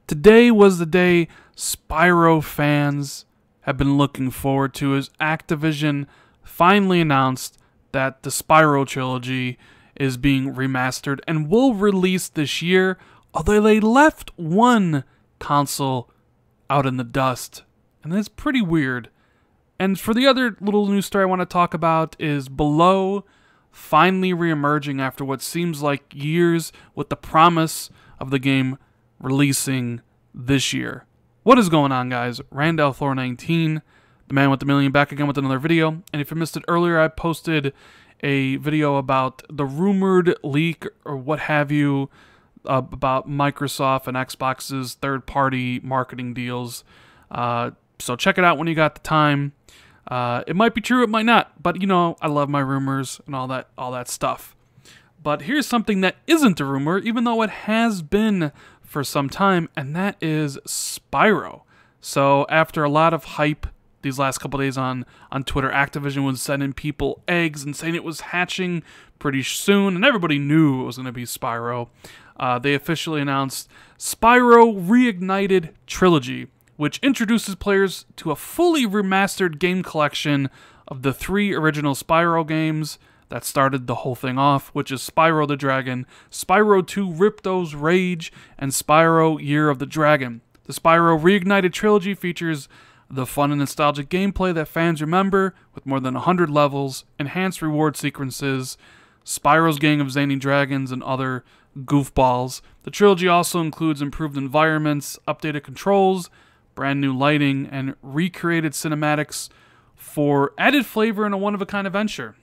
Today was the day Spyro fans have been looking forward to, as Activision finally announced that the Spyro Trilogy is being remastered and will release this year, although they left one console out in the dust, and that's pretty weird. And for the other little news story I want to talk about is Below finally reemerging after what seems like years, with the promise of the game releasing this year. What is going on, guys? Randall Thor 19, the man with the million, back again with another video. And if you missed it earlier, I posted a video about the rumored leak or what have you about Microsoft and Xbox's third-party marketing deals. So check it out when you got the time. It might be true, it might not, but you know, I love my rumors and all that stuff. But here's something that isn't a rumor, even though it has been for some time, and that is Spyro. So after a lot of hype these last couple days on Twitter, Activision was sending people eggs and saying it was hatching pretty soon, and everybody knew it was going to be Spyro. They officially announced Spyro Reignited Trilogy, which introduces players to a fully remastered game collection of the 3 original Spyro games that started the whole thing off, which is Spyro the Dragon, Spyro 2 Ripto's Rage, and Spyro Year of the Dragon. The Spyro Reignited Trilogy features the fun and nostalgic gameplay that fans remember, with more than 100 levels, enhanced reward sequences, Spyro's gang of zany dragons, and other goofballs. The trilogy also includes improved environments, updated controls, brand new lighting, and recreated cinematics for added flavor and a one-of-a-kind adventure.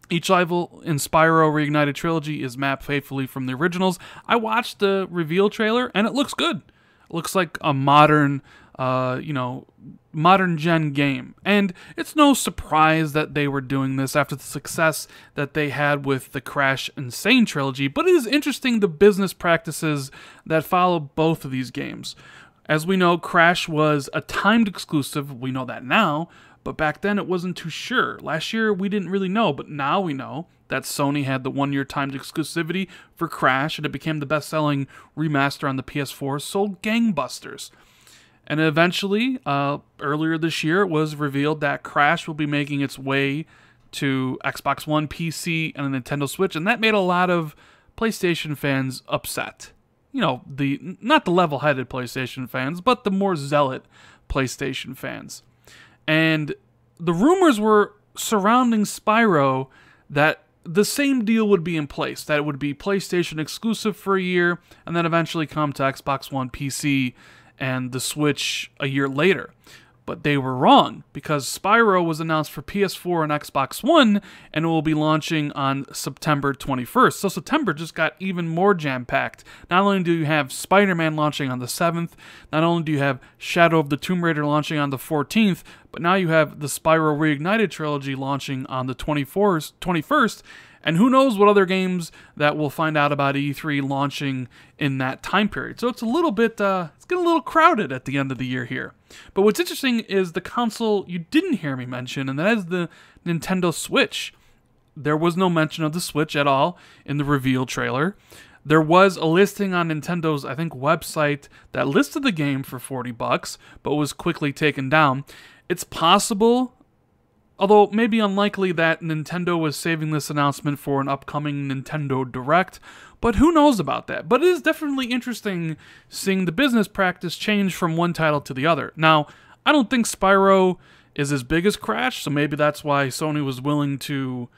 Each level in Spyro Reignited Trilogy is mapped faithfully from the originals. I watched the reveal trailer, and it looks good. It looks like a modern, modern-gen game. And it's no surprise that they were doing this after the success that they had with the Crash Insane Trilogy, but it is interesting the business practices that follow both of these games. As we know, Crash was a timed exclusive. We know that now, but back then it wasn't too sure. Last year we didn't really know, but now we know that Sony had the 1-year timed exclusivity for Crash, and it became the best-selling remaster on the PS4, sold gangbusters. And eventually, earlier this year, it was revealed that Crash will be making its way to Xbox One, PC, and a Nintendo Switch, and that made a lot of PlayStation fans upset. You know, not the level-headed PlayStation fans, but the more zealot PlayStation fans. And the rumors were surrounding Spyro that the same deal would be in place, that it would be PlayStation exclusive for a year, and then eventually come to Xbox One, PC, and the Switch a year later. But they were wrong, because Spyro was announced for PS4 and Xbox One, and it will be launching on September 21st. So September just got even more jam-packed. Not only do you have Spider-Man launching on the 7th, not only do you have Shadow of the Tomb Raider launching on the 14th, but now you have the Spyro Reignited Trilogy launching on the 21st, and who knows what other games that we'll find out about E3 launching in that time period. So it's a little bit, it's getting a little crowded at the end of the year here. But what's interesting is the console you didn't hear me mention, and that is the Nintendo Switch. There was no mention of the Switch at all in the reveal trailer. There was a listing on Nintendo's, I think, website that listed the game for $40, but was quickly taken down. It's possible, although maybe unlikely, that Nintendo was saving this announcement for an upcoming Nintendo Direct, but who knows about that. But it is definitely interesting seeing the business practice change from one title to the other. Now, I don't think Spyro is as big as Crash, so maybe that's why Sony was willing to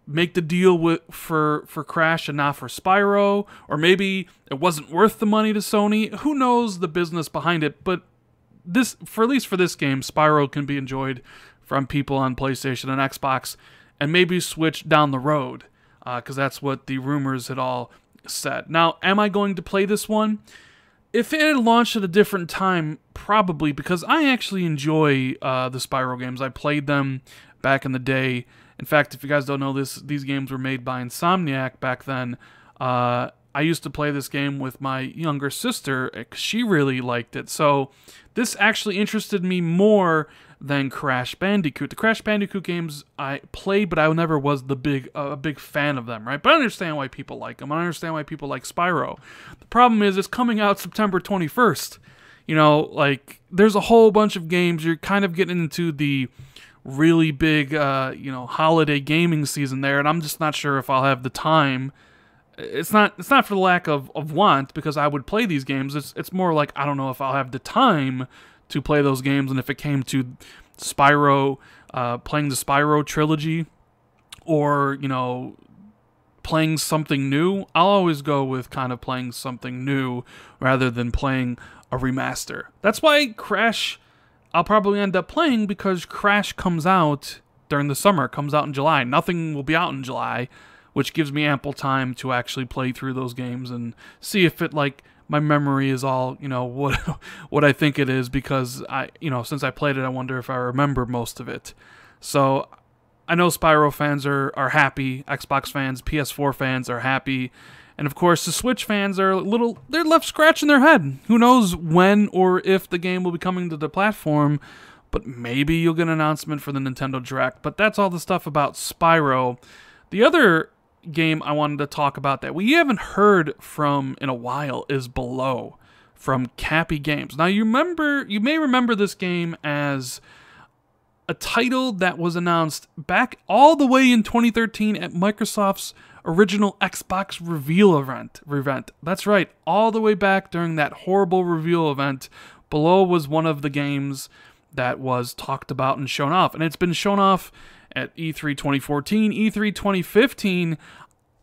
make the deal for Crash and not for Spyro, or maybe it wasn't worth the money to Sony. Who knows the business behind it, but at least for this game, Spyro can be enjoyed from people on PlayStation and Xbox, and maybe Switch down the road, because that's what the rumors had all said. Now, am I going to play this one? If it had launched at a different time, probably, because I actually enjoy the Spyro games. I played them back in the day. In fact, if you guys don't know this, these games were made by Insomniac back then, I used to play this game with my younger sister. She really liked it. So this actually interested me more than Crash Bandicoot. The Crash Bandicoot games I played, but I never was a big fan of them, right? But I understand why people like them. I understand why people like Spyro. The problem is it's coming out September 21st. You know, like, there's a whole bunch of games. You're kind of getting into the really big, holiday gaming season there, and I'm just not sure if I'll have the time. It's not for the lack of want, because I would play these games. It's more like I don't know if I'll have the time to play those games, and if it came to Spyro, playing the Spyro trilogy, or, playing something new, I'll always go with kind of playing something new rather than playing a remaster. That's why Crash I'll probably end up playing, because Crash comes out during the summer. It comes out in July. Nothing will be out in July, which gives me ample time to actually play through those games and see if it, like, my memory is all, what I think it is, because since I played it, I wonder if I remember most of it. So I know Spyro fans are happy, Xbox fans, PS4 fans are happy, and of course the Switch fans are they're left scratching their head. Who knows when or if the game will be coming to the platform, but maybe you'll get an announcement for the Nintendo Direct. But that's all the stuff about Spyro. The other game I wanted to talk about that we haven't heard from in a while is Below from Capy Games. Now you may remember this game as a title that was announced back all the way in 2013 at Microsoft's original Xbox reveal event. That's right, all the way back during that horrible reveal event, Below was one of the games that was talked about and shown off. And it's been shown off at E3 2014, E3 2015.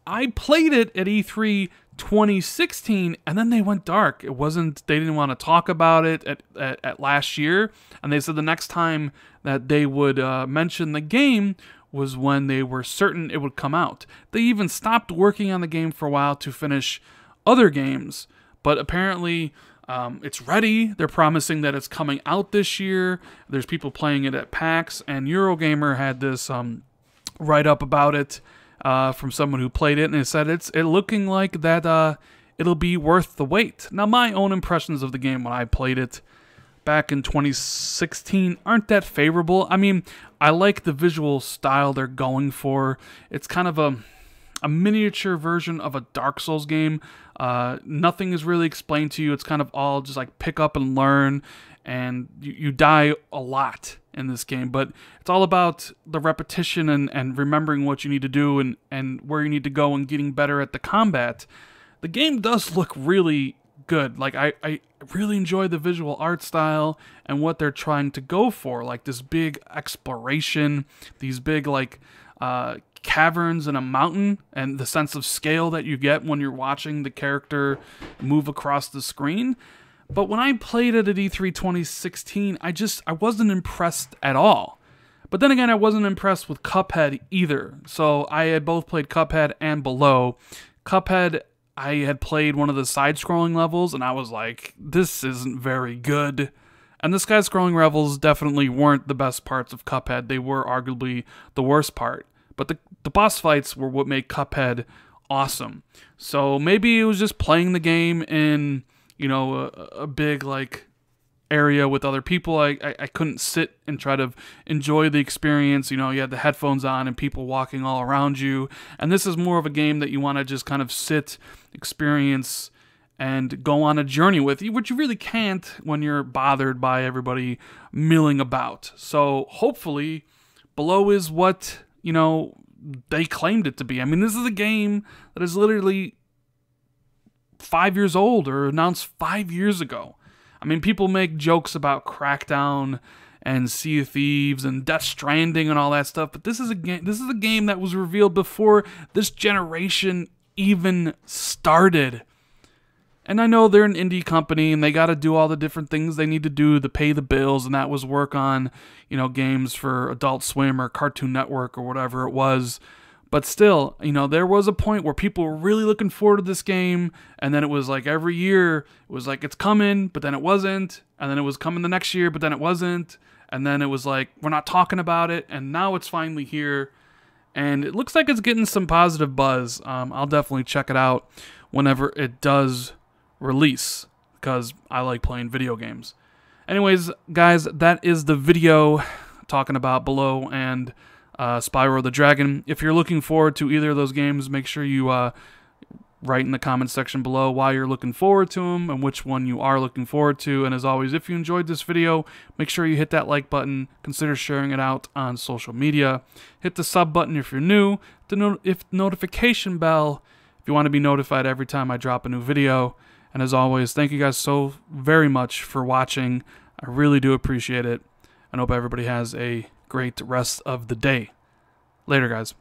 I played it at E3 2016, and then they went dark. They didn't want to talk about it at last year, and they said the next time that they would mention the game was when they were certain it would come out. They even stopped working on the game for a while to finish other games, but apparently it's ready. They're promising that it's coming out this year. There's people playing it at PAX, and Eurogamer had this write-up about it from someone who played it, and it said it's looking like that it'll be worth the wait. Now, my own impressions of the game when I played it back in 2016 aren't that favorable. I mean, I like the visual style they're going for. It's kind of a miniature version of a Dark Souls game. Nothing is really explained to you. It's kind of all just like pick up and learn, and you die a lot in this game, but it's all about the repetition and remembering what you need to do and where you need to go and getting better at the combat. The game does look really good. Like, I really enjoy the visual art style and what they're trying to go for, like this big exploration, these big caverns in a mountain, and the sense of scale that you get when you're watching the character move across the screen. But when I played it at E3 2016, I wasn't impressed at all. But then again, I wasn't impressed with Cuphead either. So I had both played Cuphead and Below. Cuphead, I had played one of the side-scrolling levels, and I was like, this isn't very good. And the side-scrolling levels definitely weren't the best parts of Cuphead. They were arguably the worst part. But the boss fights were what made Cuphead awesome. So maybe it was just playing the game in a big area with other people. I couldn't sit and try to enjoy the experience. You had the headphones on and people walking all around you. And this is more of a game that you want to just kind of sit, experience, and go on a journey with you, which you really can't when you're bothered by everybody milling about. So hopefully Below is what, they claimed it to be. I mean, this is a game that is literally 5 years old, or announced 5 years ago. I mean, people make jokes about Crackdown and Sea of Thieves and Death Stranding and all that stuff, but this is a game that was revealed before this generation even started. And I know they're an indie company and they got to do all the different things they need to do to pay the bills, and that was work on, games for Adult Swim or Cartoon Network or whatever it was. But still, there was a point where people were really looking forward to this game, and then it was like every year, it was like it's coming, but then it wasn't, and then it was coming the next year, but then it wasn't, and then it was like we're not talking about it, and now it's finally here, and it looks like it's getting some positive buzz. I'll definitely check it out whenever it does release, because I like playing video games. Anyways, guys, that is the video talking about Below and Spyro the Dragon. If you're looking forward to either of those games, make sure you write in the comment section below why you're looking forward to them and which one you are looking forward to. And as always, if you enjoyed this video, make sure you hit that like button. Consider sharing it out on social media. Hit the sub button if you're new. The notification bell if you want to be notified every time I drop a new video. And as always, thank you guys so very much for watching. I really do appreciate it. And hope everybody has a great rest of the day. Later, guys.